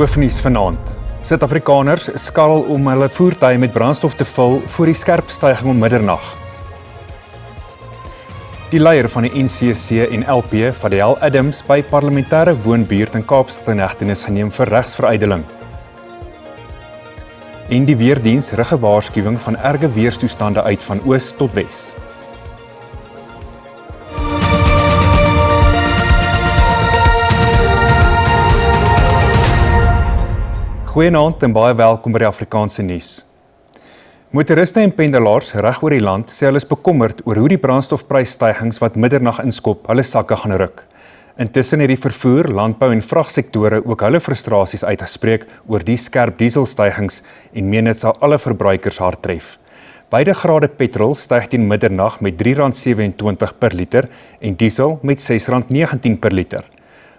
Hoofnuus vanaand. Suid-Afrikaners skarrel om hulle voertuie met brandstof te vul voor die skerp styging om middernag. Die leier van die NCC en LP, Fadel Adams, by parlementêre woonbuurt in Kaapstad in hegtenis geneem vir regsveruideling. En die weerdiens rig 'n waarskuwing van erge weerstoestande uit van oos tot wes. Goeienaand en baie welkom by die Afrikaanse nuus. Motoriste en pendelaars reg oor die land sê hulle is bekommerd oor hoe die brandstofprysstygings wat middernag inskop hulle sakke gaan ruk. Intussen het die vervoer, landbou en vragsektore ook hulle frustrasies uitgespreek oor die skerp dieselstygings en meen dit sal alle verbruikers hard tref. Beide grade petrol styg teen middernag met R3.27 per liter en diesel met R6.19 per liter.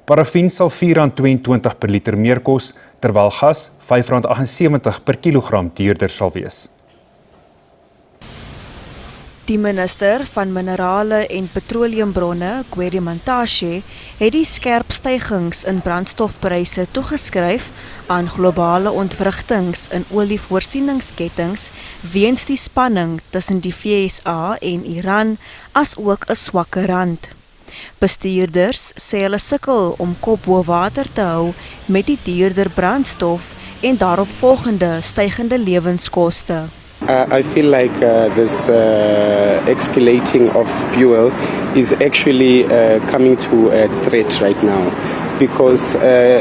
Parafin sal R4.22 per liter meer kos, terwyl gas R5.78 per kilogram duurder sal wees. Die minister van Minerale en Petroleumbronne, Gwede Mantashe, het die skerp stygings in brandstofpryse toegeskryf aan globale ontwrigtings in olievoorsieningskettings weens die spanning tussen die VSA en Iran, as ook 'n swakker rand. Bestuurders sê hulle sukkel om kop bo water te hou met die duurder brandstof en daaropvolgende stygende lewenskoste. I feel like this escalating of fuel is actually coming to a threat right now. Because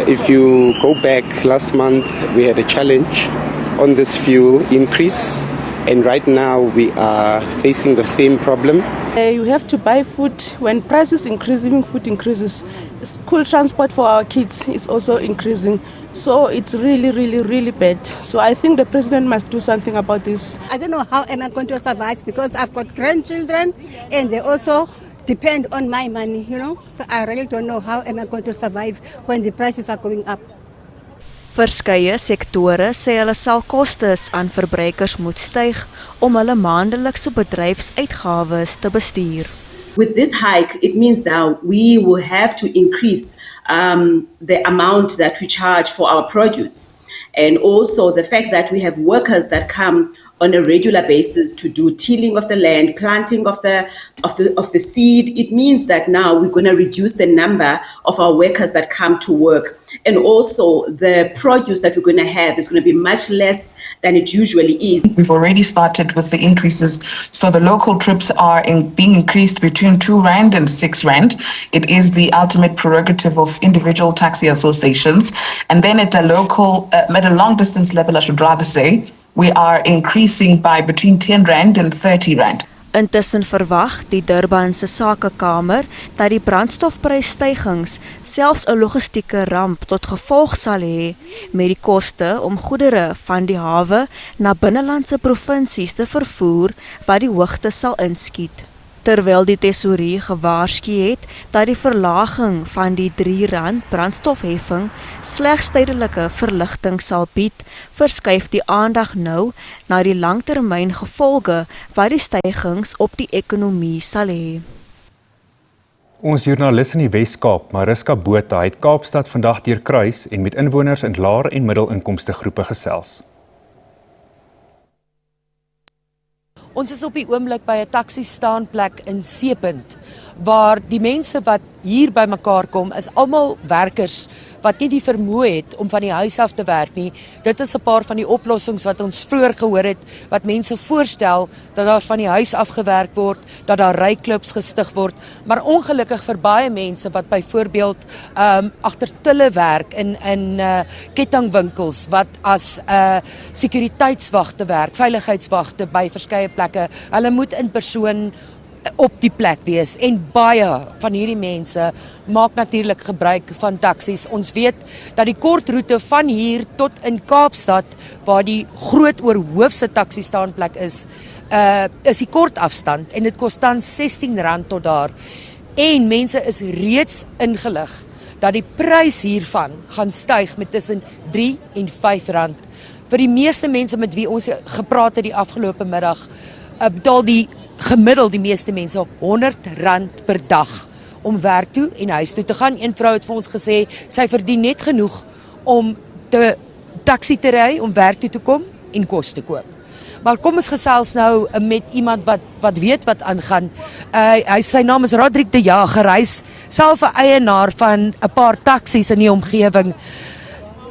if you go back last month, we had a challenge on this fuel increase. And right now we are facing the same problem. You have to buy food when prices increase, even food increases. School transport for our kids is also increasing. So it's really bad. So I think the president must do something about this. I don't know how am I going to survive because I've got grandchildren and they also depend on my money, you know. So I really don't know how am I going to survive when the prices are going up. Verskeie sektore sê hulle sal kostes aan verbruikers moet styg om hulle maandelikse bedryfsuitgawes te bestuur. With this hike, it means that we will have to increase the amount that we charge for our produce. And also the fact that we have workers that come on a regular basis to do tilling of the land, planting of the seed. It means that now we're going to reduce the number of our workers that come to work. And also the produce that we're going to have is going to be much less than it usually is. We've already started with the increases. So the local trips are being increased between R2 and R6. It is the ultimate prerogative of individual taxi associations. And then at a local, at a long distance level, I should rather say, we are increasing by between R10 and R30. Intussen verwag die Durbanse Sakekamer dat die brandstofprysstygings selfs 'n logistieke ramp tot gevolg sal hê met die koste om goedere van die hawe na binnelandse provinsies te vervoer wat die hoogte sal inskiet. Terwyl die tesourie gewaarsku het dat die verlaging van die R3 brandstofheffing slegs tydelike verligting sal bied, verskuif die aandag nou na die langtermyn gevolge wat die stygings op die ekonomie sal hê. Ons joernalis in die Wes-Kaap, Mariska Botha, het Kaapstad vandag deurkruis en met inwoners in laer- en middelinkomste groepe gesels. Ons is op die oomblik by 'n taxi staanplek in Seepunt, waar die mense wat hier by mekaar kom, is almal werkers wat nie die vermoë het om van die huis af te werk nie. Dit is 'n paar van die oplossings wat ons vroeër gehoor het, wat mense voorstel, dat daar van die huis af gewerk word, dat daar ryklubs gestig word, maar ongelukkig vir baie mense wat byvoorbeeld agter tille werk in kettingwinkels, wat as sekuriteitswagte werk, veiligheidswagte by verskeie plekke, hulle moet in persoon op die plek wees en baie van hierdie mense maak natuurlik gebruik van taksies. Ons weet dat die kortroete van hier tot in Kaapstad, waar die groot oorhoofse taksi staanplek is die kort afstand en dit kos dan R16 tot daar. En mense is reeds ingelig dat die prys hiervan gaan styg met tussen R3 en R5. Vir die meeste mense met wie ons gepraat het die afgelope middag, betaal die meeste mense R100 per dag om werk toe en huis toe te gaan. Een vrou het vir ons gesê, sy verdien net genoeg om 'n taxi te ry om werk toe te kom en kos te koop. Maar kom ons gesels nou met iemand wat weet wat aangaan. Sy naam is Roderick de Jager. Hy's self 'n eienaar van 'n paar taksies in die omgewing.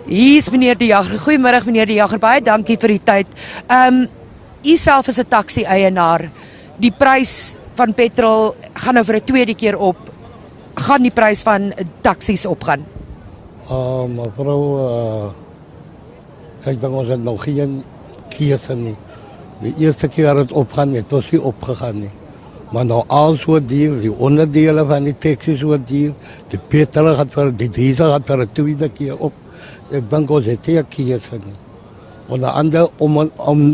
Hier is meneer de Jager. Goeiemôre meneer de Jager. Baie dankie vir die tyd. U self is 'n taxi eienaar. Die prys van petrol gaan nou vir 'n tweede keer op. Gaan die prys van taksies opgaan? Mevrouw, ik denk ons het nog geen keuse nie. De eerste keer het opgaan, het was niet opgegaan nie. Maar nou alles wordt duur, die onderdelen van die taxis wordt duur, de petrol gaat voor, die diesel gaat voor de tweede keer op. Ik denk ons het geen keuse nie. Onder andere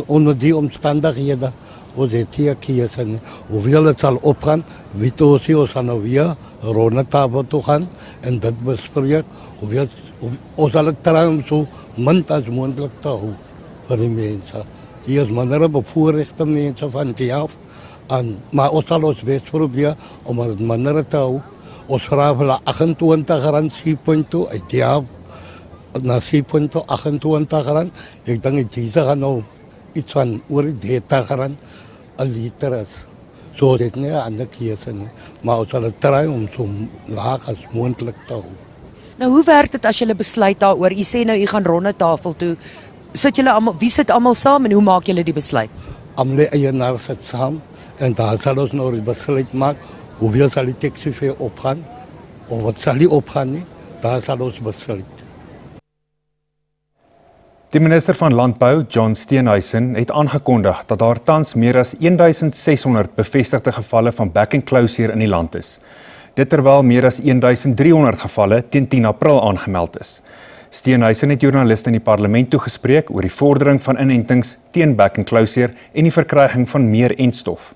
onder die omstandigheden, ons het geen keuse nie. Hoeveel het zal opgaan, weet ons gaan nou weer rond de tafel toe gaan en dat bespreken. Ons zal het trouwen zo min als mogelijk te houden voor die mensen. Die is minder bevoorrechte mensen van die af. Maar ons zal ons best proberen om het minder te houden. Ons vragen 28 rand 7.2 uit die af naar 7.2 28 rand. Ik denk dat deze gaan nou iets van oor 30 rand een liter is. Zo is het niet aan de keuze. Maar ons zal het trouwen om zo laag als mogelijk te houden. Nou hoe werk dit as julle besluit daaroor? U sê nou u gaan ronde tafel toe. Sit julle almal, wie sit almal saam en hoe maak julle die besluit? Almal eienaars sit saam en daar sal ons nou die besluit maak. Hoeveel sal die taxifee opgaan? Of wat sal die opgaan nie? Daar sal ons besluit. Die minister van Landbou, John Steenhuisen, het aangekondig dat daar tans meer as 1600 bevestigde gevalle van back-and-closure in die land is. Dit terwyl meer as 1300 gevalle teen 10 April aangemeld is. Steenhuisen het joernaliste in die parlement toegespreek oor die vordering van inentings teen back-and-closure en die verkryging van meer entstof.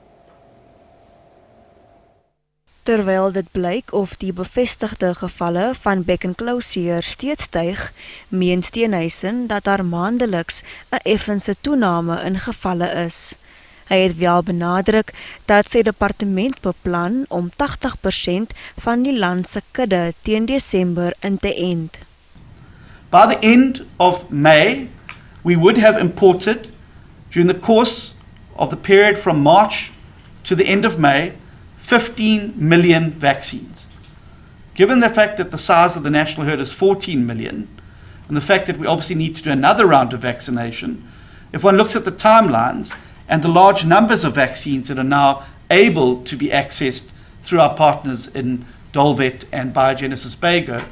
Terwyl dit blyk of die bevestigde gevalle van back-and-closure steeds styg, meen Steenhuisen dat daar maandeliks 'n effense toename in gevalle is. Hy het wel benadruk dat sy departement beplan om 80% van die land se kudde teen Desember in te ent. By the end of May, we would have imported, during the course of the period from March to the end of May, 15 million vaccines. Given the fact that the size of the national herd is 14 million, and the fact that we obviously need to do another round of vaccination, if one looks at the timelines and the large numbers of vaccines that are now able to be accessed through our partners in Dolvet and Biogenesis Bago,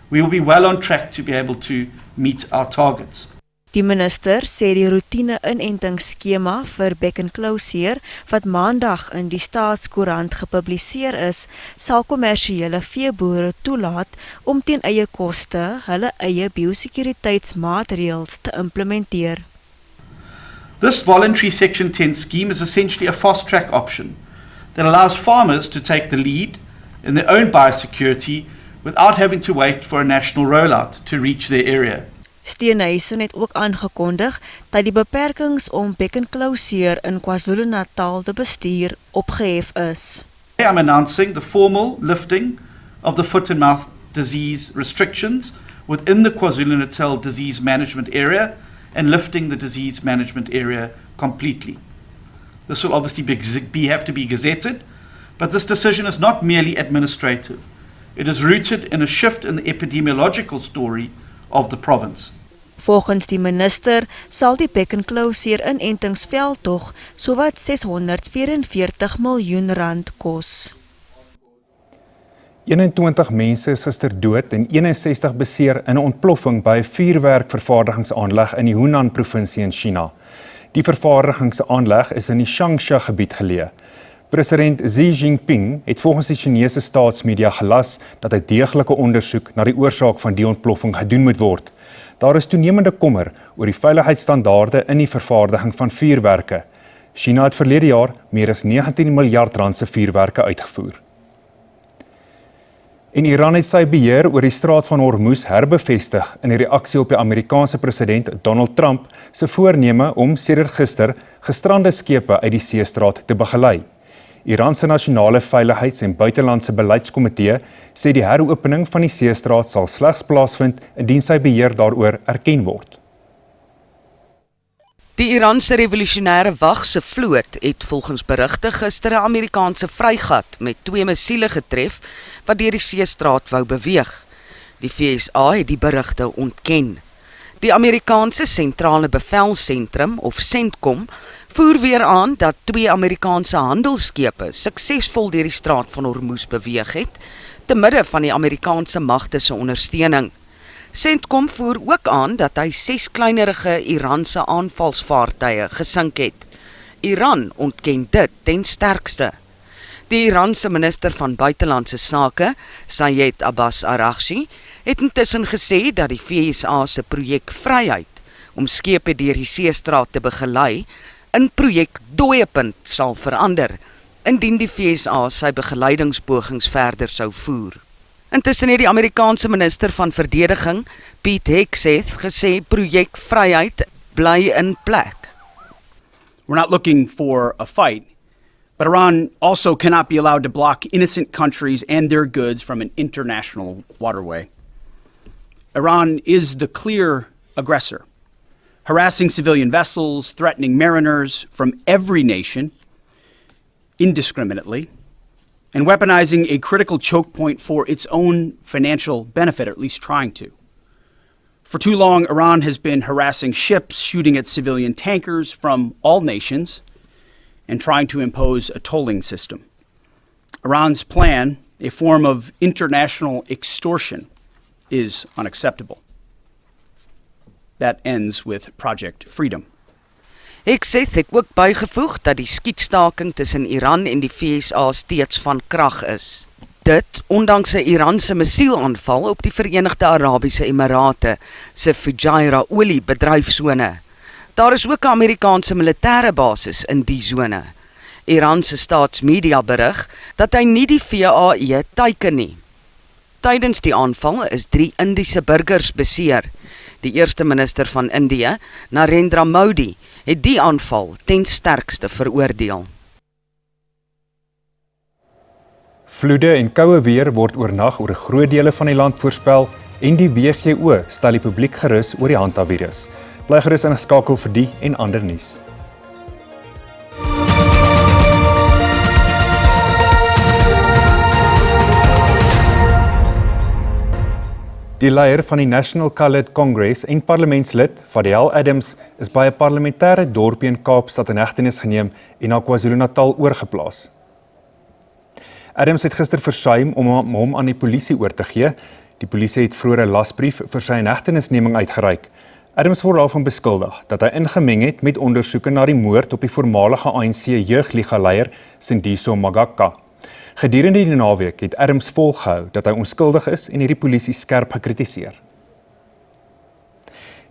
we will be well on track to be able to meet our targets. Die minister sê die roetine inentingsskema vir back-and-closure wat maandag in die Staatskoerant gepubliseer is, sal kommersiële veeboere toelaat om teen eie koste hulle eie biosekuriteitsmaatreëls te implementeer. This voluntary Section 10 scheme is essentially a fast-track option that allows farmers to take the lead in their own biosecurity without having to wait for a national rollout to reach their area. Steenhuisen het ook aangekondig dat die beperkings om back-and-closure in KwaZulu-Natal te bestuur opgehef is. I'm announcing the formal lifting of the foot and mouth disease restrictions within the KwaZulu-Natal disease management area and lifting the disease management area completely. This will obviously have to be gazetted, but this decision is not merely administrative. It is rooted in a shift in the epidemiological story of the province. Volgens die minister sal die back-and-closure inentingsveldtog sowat R644 miljoen kos. 21 mense is gister dood en 61 beseer in 'n ontploffing by 'n vuurwerkvervaardigingsaanleg in die Hunan provinsie in China. Die vervaardigingsaanleg is in die Changsha gebied geleë. President Xi Jinping het volgens die Chinese staatsmedia gelas dat 'n deeglike ondersoek na die oorsaak van die ontploffing gedoen moet word. Daar is toenemende kommer oor die veiligheidsstandaarde in die vervaardiging van vuurwerke. China het verlede jaar meer as 19 miljard rand se vuurwerke uitgevoer. En Iran het sy beheer oor die straat van Hormuz herbevestig in die reaksie op die Amerikaanse president Donald Trump se voorneme om sedert gister gestrande skepe uit die seestraat te begelei. Iran se nasionale veiligheids- en buitelandse beleidskomitee sê die heropening van die seestraat sal slegs plaasvind indien sy beheer daaroor erken word. Die Iranse revolusionêre wag se vloot het volgens berigte gister 'n Amerikaanse vrygat met 2 missiele getref wat deur die seestraat wou beweeg. Die VSA het die berigte ontken. Die Amerikaanse sentrale bevelsentrum of CENTCOM voer weer aan dat 2 Amerikaanse handelskepe suksesvol deur die straat van Hormuz beweeg het, te midde van die Amerikaanse magte se ondersteuning. CENTCOM voer ook aan dat hy 6 kleinerige Iranse aanvalsvaartuie gesink het. Iran ontken dit ten sterkste. Die Iranse minister van Buitelandse Sake, Sayed Abbas Araghchi, het intussen gesê dat die VSA se projek Vryheid om skepe deur die seestraat te begelei, in projek Dooiepunt sal verander, indien die VSA sy begeleidingspogings verder sou voer. Intussen het die Amerikaanse minister van Verdediging, Pete Hegseth, gesê projek Vryheid bly in plek. We're not looking for a fight, but Iran also cannot be allowed to block innocent countries and their goods from an international waterway. Iran is the clear aggressor, harassing civilian vessels, threatening mariners from every nation indiscriminately, and weaponizing a critical choke point for its own financial benefit, or at least trying to. For too long, Iran has been harassing ships, shooting at civilian tankers from all nations, and trying to impose a tolling system. Iran's plan, a form of international extortion, is unacceptable. That ends with Project Freedom. Hegseth het ook bygevoeg dat die skietstaking tussen Iran en die VSA steeds van krag is. Dit ondanks 'n Iranse missielaanval op die Verenigde Arabiese Emirate se Fujairah oliebedryfsone. Daar is ook 'n Amerikaanse militêre basis in die sone. Iran se staatsmedia berig dat hy nie die VAE teiken nie. Tydens die aanval is 3 Indiese burgers beseer. Die eerste minister van Indië, Narendra Modi, het die aanval ten sterkste veroordeel. Vloede en koue weer word oornag oor groot dele van die land voorspel en die WGO stel die publiek gerus oor die hantavirus. Bly gerus ingeskakel vir die en ander nuus. Die leier van die National Coloured Congress en parlementslid, Fadhel Adams, is by 'n parlementêre dorpie in Kaapstad in hegtenis geneem en na KwaZulu-Natal oorgeplaas. Adams het gister versuim om hom aan die polisie oor te gee. Die polisie het vroeër 'n lasbrief vir sy inhegtenisneming uitgereik. Adams word daarvan beskuldig dat hy ingemeng het met ondersoeke na die moord op die voormalige ANC jeugliga-leier Sindiso Magaka. Gedurende die naweek het Adams volgehou dat hy onskuldig is en hierdie polisie skerp gekritiseer.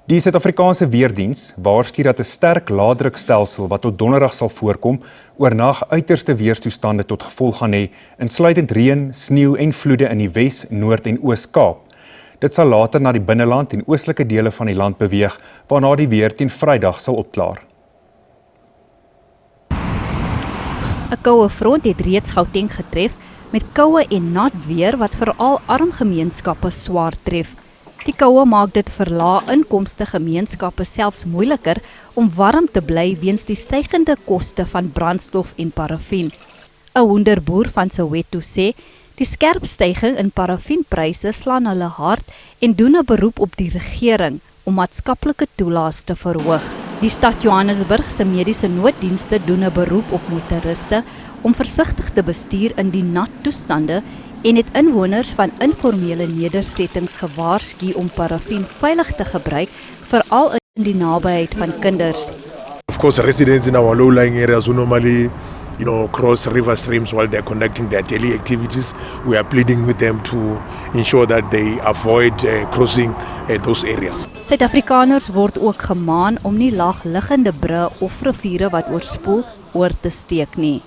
Die Suid-Afrikaanse Weerdiens waarsku dat 'n sterk laadrukstelsel wat tot donderdag sal voorkom, oornag uiterste weerstoestande tot gevolg gaan hê, insluitend reën, sneeu en vloede in die Wes, Noord en Oos-Kaap. Dit sal later na die binneland en oostelike dele van die land beweeg, waarna die weer teen Vrydag sal opklaar. 'n Koue front het reeds Gauteng getref met koue en nat weer wat veral arm gemeenskappe swaar tref. Die koue maak dit vir lae-inkomste gemeenskappe selfs moeiliker om warm te bly weens die stygende koste van brandstof en parafin. 'n hoenderboer van Soweto sê die skerp styging in parafinpryse slaan hulle hard en doen 'n beroep op die regering om maatskaplike toelaas te verhoog. Die stad Johannesburg se mediese nooddienste doen 'n beroep op motoriste om versigtig te bestuur in die nat toestande en het inwoners van informele nedersettings gewaarsku om parafin veilig te gebruik, veral in die nabyheid van kinders. Of course, residents in our low-lying areas who normally cross river streams while they're conducting their daily activities. We are pleading with them to ensure that they avoid crossing those areas. Suid-Afrikaners word ook gemaan om nie laagliggende bru of riviere wat oorspoel oor te steek nie.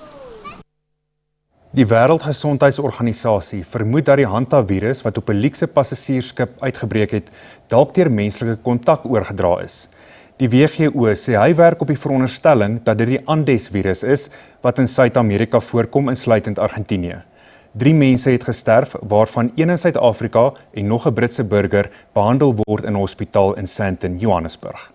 Die Wêreldgesondheidsorganisasie vermoed dat die hantavirus wat op 'n luukse passasiersskip uitgebreek het, dalk deur menslike kontak oorgedra is. Die WGO sê hy werk op die veronderstelling dat dit die Andes-virus is wat in Suid-Amerika voorkom, insluitend Argentinië. 3 mense het gesterf, waarvan 1 in Suid-Afrika en nog 'n Britse burger behandel word in 'n hospitaal in Sandton, Johannesburg.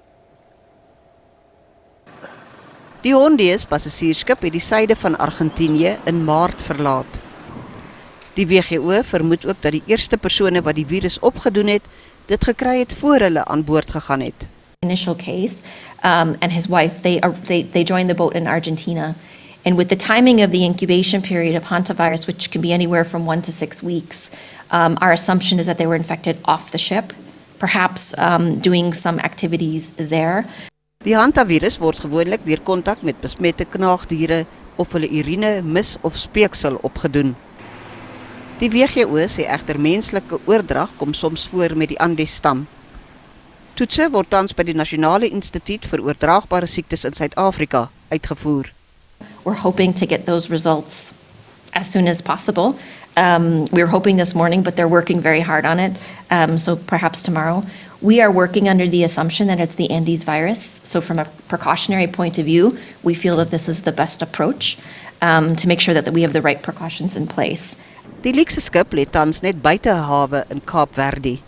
Die Hondius passasiersskip het die suide van Argentinië in Maart verlaat. Die WGO vermoed ook dat die eerste persone wat die virus opgedoen het, dit gekry het voor hulle aan boord gegaan het. Initial case, and his wife, they joined the boat in Argentina. And with the timing of the incubation period of hantavirus, which can be anywhere from 1 to 6 weeks, our assumption is that they were infected off the ship, perhaps doing some activities there. Die hantavirus word gewoonlik deur kontak met besmette knaagdiere of hulle urine, mis of speeksel opgedoen. Die WGO sê egter menslike oordrag kom soms voor met die Andes-stam. Toetse word tans by die Nasionale Instituut vir Oordraagbare Siektes in Suid-Afrika uitgevoer. We're hoping to get those results as soon as possible. We were hoping this morning, but they're working very hard on it, so perhaps tomorrow. We are working under the assumption that it's the Andes virus, so from a precautionary point of view, we feel that this is the best approach to make sure that we have the right precautions in place. Die luukse skip lê tans net buite 'n hawe in Kaap Verde.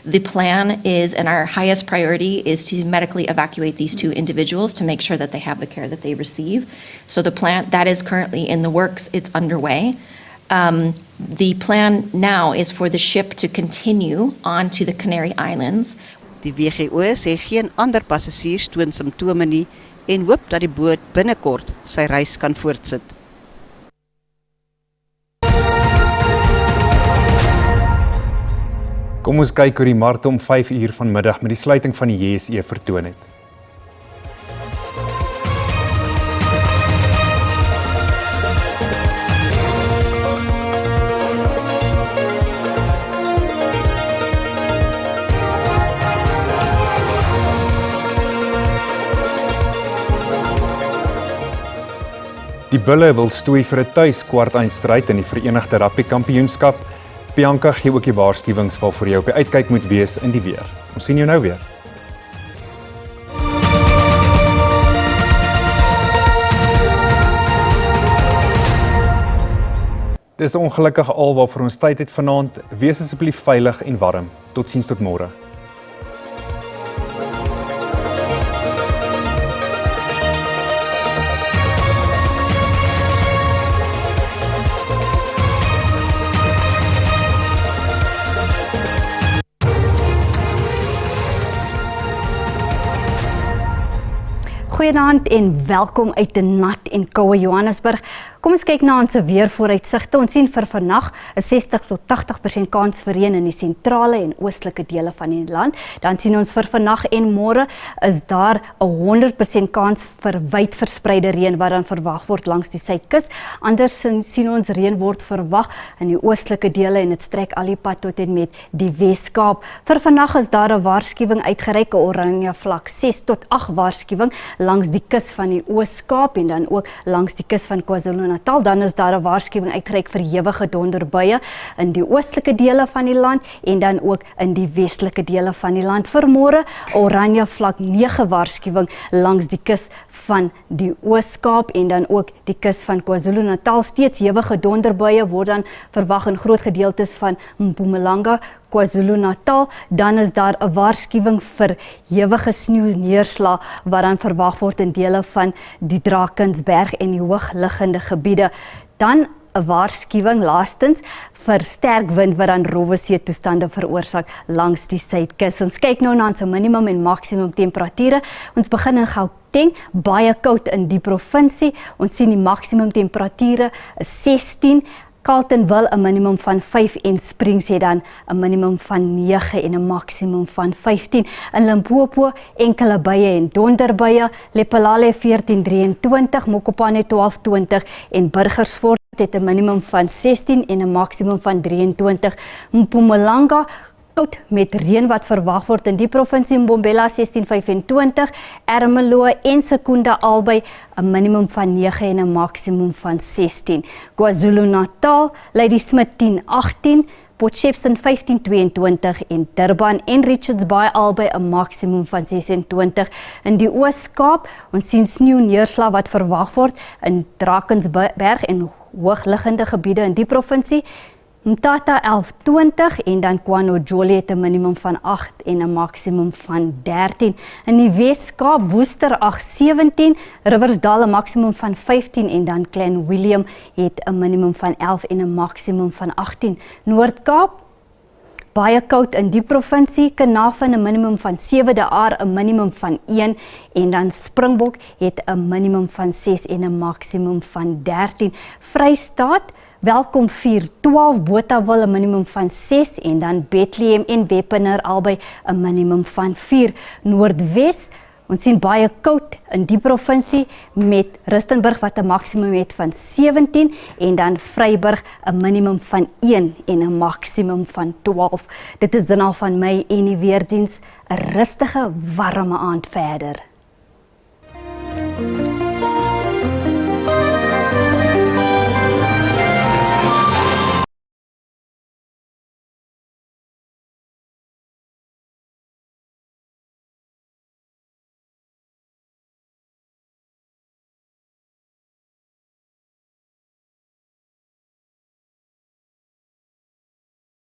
The plan is, and our highest priority is to medically evacuate these 2 individuals to make sure that they have the care that they receive. So the plan, that is currently in the works, it's underway. The plan now is for the ship to continue on to the Canary Islands. Die WGO sê geen ander passasiers toon simptome nie en hoop dat die boot binnekort sy reis kan voortsit. Kom ons kyk hoe die markte om 5 uur vanmiddag met die sluiting van die JSE vertoon het. Die Bulle wil stoei vir 'n tuiskwartfinalestryd in die Verenigde Rugby Kampioenskap. Bianca gee ook die waarskuwings waarvoor jy op die uitkyk moet wees in die weer. Ons sien jou nou weer. Dis ongelukkig al waarvoor ons tyd het vanaand. Wees asseblief veilig en warm. Totsiens tot môre. Goeienaand en welkom uit 'n nat en koue Johannesburg. Kom ons kyk na ons weervooruitsigte. Ons sien vir vannag 'n 60 tot 80% kans vir reën in die sentrale en oostelike dele van die land. Dan sien ons vir vannag en môre is daar 'n 100% kans vir wyd verspreide reën wat dan verwag word langs die suidkus. Anders sien ons reën word verwag in die oostelike dele en dit strek al die pad tot en met die Wes-Kaap. Vir vannag is daar 'n waarskuwing uitgereik, 'n oranje vlak 6 tot 8 waarskuwing langs die kus van die Oos-Kaap en dan ook langs die kus van KwaZulu-Natal. Dan is daar 'n waarskuwing uitgereik vir ewige donderbuie in die oostelike dele van die land en dan ook in die westelike dele van die land. Vir môre oranje vlak 9 waarskuwing langs die kus van die Oos-Kaap en dan ook die kus van KwaZulu-Natal. Steeds ewige donderbuie word dan verwag in groot gedeeltes van Mpumalanga, KwaZulu-Natal. Dan is daar 'n waarskuwing vir ewige sneeuneerslag wat dan verwag word in dele van die Drakensberg en die hoogliggende gebiede. Dan 'n waarskuwing laastens vir sterk wind wat dan rowwe see toestande veroorsaak langs die suidkus. Ons kyk nou na ons minimum en maksimum temperature. Ons begin in Gauteng, baie koud in die provinsie. Ons sien die maksimum temperature is 16. Carletonville 'n minimum van 5 en Springs het dan 'n minimum van 9 en 'n maksimum van 15. In Limpopo enkele buie en donderbuie, Lephalale 14:23, Mokopane 12:20 en Burgersfort het 'n minimum van 16 en 'n maksimum van 23. Mpumalanga koud met reën wat verwag word in die provinsie, Mbombela 16:25, Ermelo en Secunda albei 'n minimum van 9 en 'n maksimum van 16. KwaZulu-Natal, Ladysmith 10:18, Port Shepstone 15-22 en Durban en Richards Bay albei 'n maksimum van 26. In die Oos-Kaap, ons sien sneeu neerslag wat verwag word in Drakensberg en hoogliggende gebiede in die provinsie. Mthatha 11-20 en dan KwaNoJoli het 'n minimum van 8 en 'n maksimum van 13. In die Wes-Kaap Woester 8-17, Riversdale 'n maksimum van 15 en dan Klein Willem het 'n minimum van 11 en 'n maksimum van 18. Noord-Kaap baie koud in die provinsie, Carnarvon 'n minimum van 7, De Aar 'n minimum van 1 en dan Springbok het 'n minimum van 6 en 'n maksimum van 13. Vrystaat Welkom 4-12, Botawil 'n minimum van 6 en dan Bethlehem en Wepener albei 'n minimum van 4. Noordwes, ons sien baie koud in die provinsie met Rustenburg wat 'n maksimum het van 17 en dan Vryburg 'n minimum van 1 en 'n maksimum van 12. Dit is dan al van my en die weerdiens, 'n rustige, warme aand verder.